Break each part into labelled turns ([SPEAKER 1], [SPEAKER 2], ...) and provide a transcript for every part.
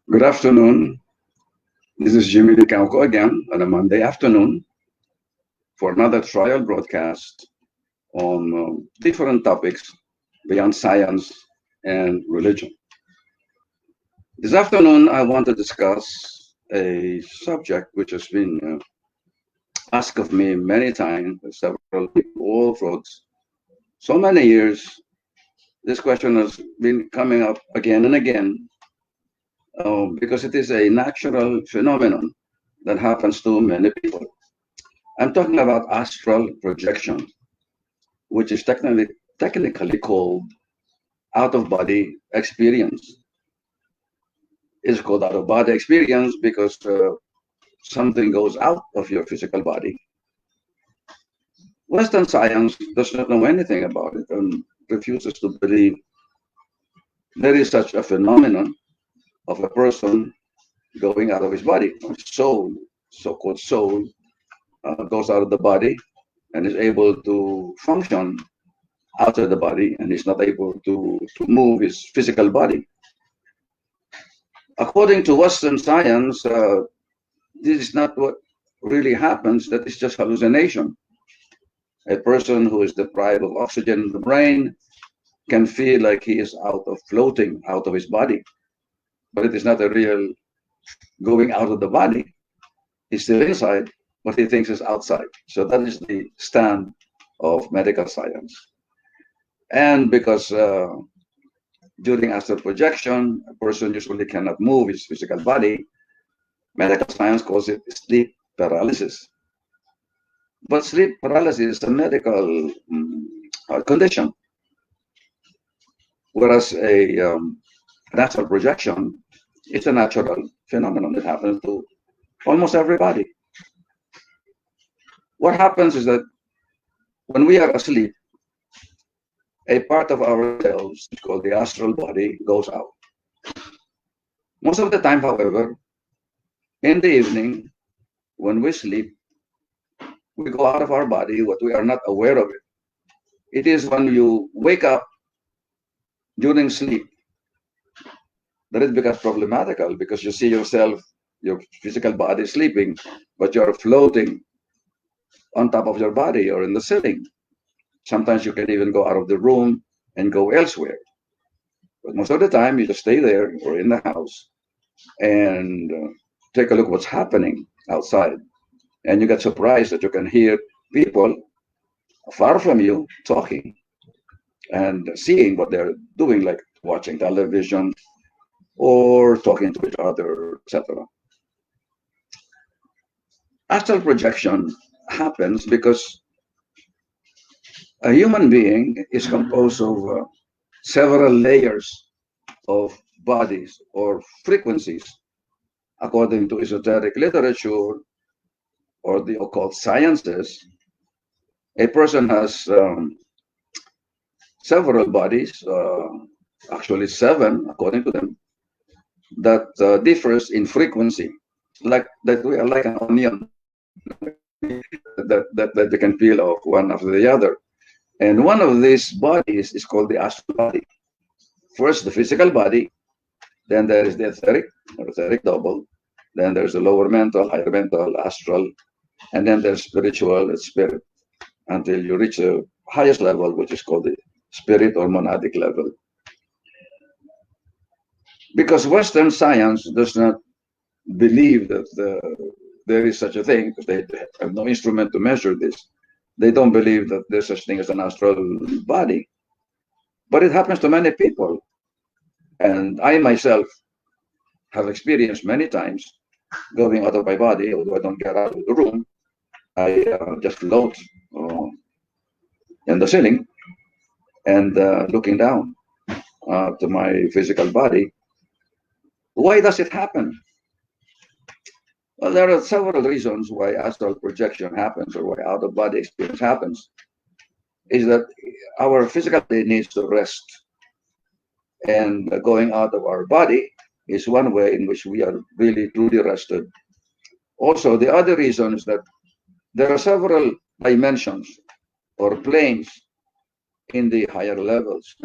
[SPEAKER 1] Good afternoon. This is Jaime Licauco again on a Monday afternoon for another trial broadcast on different topics beyond science and religion. This afternoon, I want to discuss a subject which has been asked of me many times by several people all throughout so many years. This question has been coming up again and again because it is a natural phenomenon that happens to many people. I'm talking about astral projection, which is technically called out-of-body experience. It's called out-of-body experience because something goes out of your physical body. Western science does not know anything about it and refuses to believe there is such a phenomenon of a person going out of his body. Soul, so-called soul, goes out of the body and is able to function outside the body and is not able to move his physical body. According to Western science, this is not what really happens. That is just hallucination. A person who is deprived of oxygen in the brain can feel like he is floating out of his body, but it is not a real going out of the body. He's still inside, but he thinks is outside. So that is the stand of medical science. And because during astral projection, a person usually cannot move his physical body, medical science calls it sleep paralysis. But sleep paralysis is a medical condition, whereas an astral projection is a natural phenomenon that happens to almost everybody. What happens is that when we are asleep, a part of ourselves, called the astral body, goes out. Most of the time, however, in the evening, when we sleep, we go out of our body, but we are not aware of it. It is when you wake up during sleep that it becomes problematical because you see yourself, your physical body sleeping, but you're floating on top of your body or in the ceiling. Sometimes you can even go out of the room and go elsewhere. But most of the time, you just stay there or in the house and take a look what's happening outside. And you get surprised that you can hear people far from you talking and seeing what they're doing, like watching television or talking to each other, etc. Astral projection happens because a human being is composed of several layers of bodies or frequencies. According to esoteric literature or the occult sciences, a person has several bodies, actually 7, according to them, that differs in frequency, like that we are like an onion that they can peel off one after the other. And one of these bodies is called the astral body. First, the physical body, then there is the etheric or etheric double, then there's the lower mental, higher mental, astral, and then there's spiritual and spirit, until you reach the highest level, which is called the spirit or monadic level. Because Western science does not believe that there is such a thing, because they have no instrument to measure this. They don't believe that there's such thing as an astral body. But it happens to many people. And I myself have experienced many times going out of my body, although I don't get out of the room. I just float in the ceiling and looking down to my physical body. Why does it happen? Well, there are several reasons why astral projection happens or why out-of-body experience happens. Is that our physical body needs to rest. And going out of our body is one way in which we are really truly rested. Also, the other reason is that there are several dimensions or planes in the higher levels.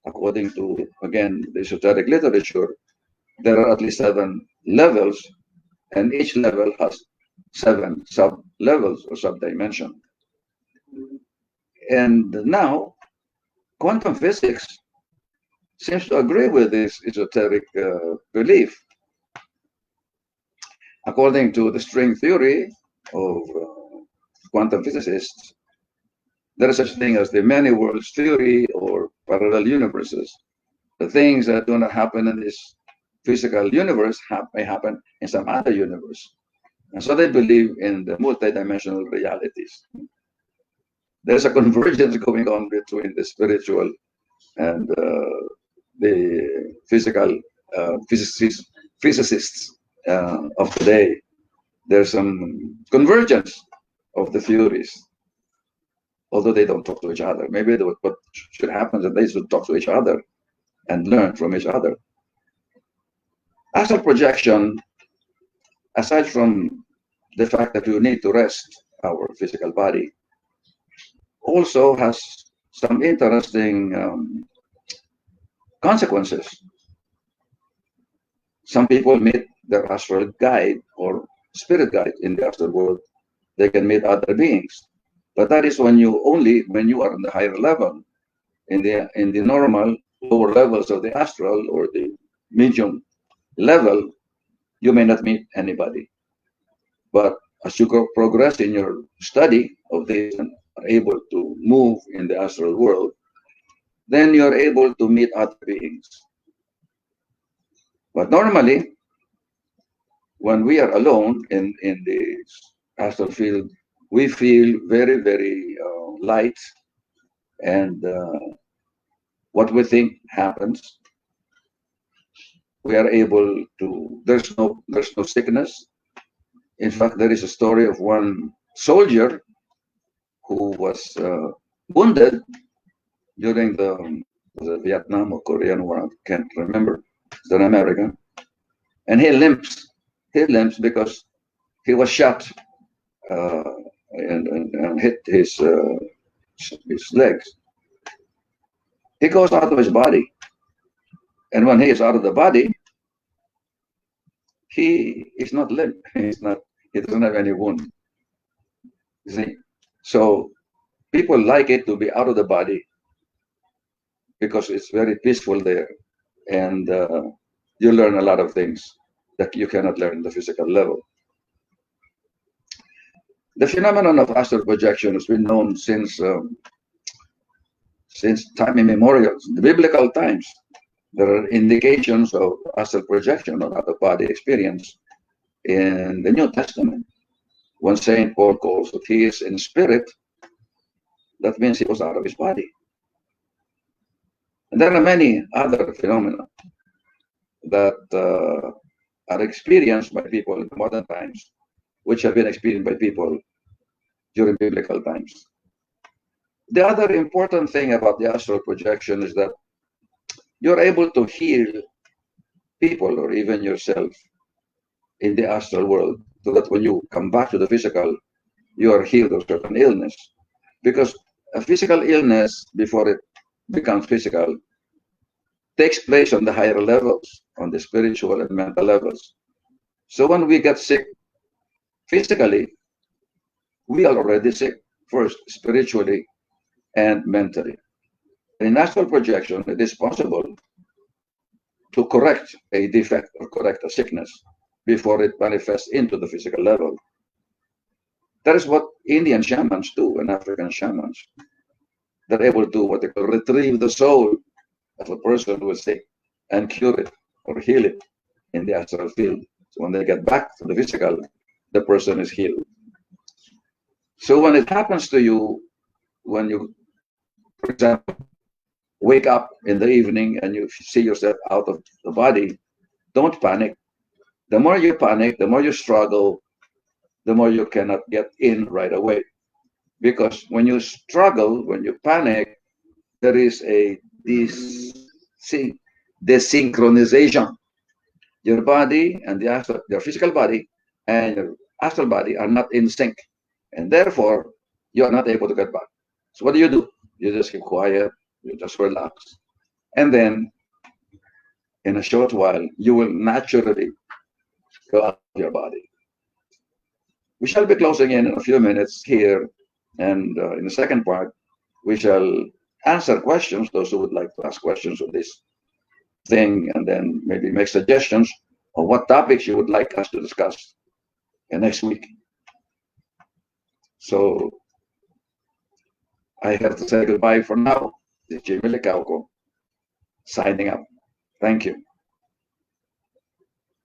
[SPEAKER 1] according to, again, the esoteric literature, there are at least 7 levels, and each level has 7 sub-levels or sub-dimension. And now, quantum physics seems to agree with this esoteric belief. According to the string theory of quantum physicists, there is such thing as the many worlds theory or parallel universes. The things that do not happen in this physical universe may happen in some other universe. And so they believe in the multidimensional realities. There's a convergence going on between the spiritual and the physical physicists of today. There's some convergence of the theories, although they don't talk to each other. Maybe what should happen is that they should talk to each other and learn from each other. Astral projection, aside from the fact that you need to rest our physical body, also has some interesting consequences. Some people meet their astral guide or spirit guide in the astral world. They can meet other beings, but that is when you are on the higher level. In the normal lower levels of the astral or the medium level, you may not meet anybody. But as you progress in your study of this and are able to move in the astral world, then you're able to meet other beings. But normally, when we are alone in the astral field, we feel very, very light, and what we think happens. We are able to. There's no sickness. In fact, there is a story of one soldier who was wounded during the Vietnam or Korean War. I can't remember. It's an American, and he limps. He limps because he was shot and hit his legs. He goes out of his body, and when he is out of the body, he is not limp. He doesn't have any wound. You see, so people like it to be out of the body because it's very peaceful there, and you learn a lot of things that you cannot learn in the physical level. The phenomenon of astral projection has been known since time immemorial, the biblical times. There are indications of astral projection or out-of-body experience in the New Testament. When Saint Paul calls that he is in spirit, that means he was out of his body. And there are many other phenomena that are experienced by people in modern times, which have been experienced by people during biblical times. The other important thing about the astral projection is that you're able to heal people or even yourself in the astral world, so that when you come back to the physical, you are healed of certain illness. Because a physical illness, before it becomes physical, takes place on the higher levels, on the spiritual and mental levels. So when we get sick physically, we are already sick, first spiritually and mentally. In astral projection, it is possible to correct a defect or correct a sickness before it manifests into the physical level. That is what Indian shamans do and African shamans. They're able to what they call retrieve the soul of a person who is sick and cure it or heal it in the astral field. So when they get back to the physical, the person is healed. So when it happens to you, when you, for example, wake up in the evening and you see yourself out of the body, don't panic. The more you panic, the more you struggle, the more you cannot get in right away. Because when you struggle, when you panic, there is a desynchronization. Your body and your physical body and your astral body are not in sync. And therefore, you are not able to get back. So what do? You just keep quiet, you just relax. And then in a short while, you will naturally go out of your body. We shall be closing in a few minutes here. And in the second part, we shall answer questions, those who would like to ask questions of this thing, and then maybe make suggestions on what topics you would like us to discuss next week. So I have to say goodbye for now. This is Jaime Licauco signing up. Thank you.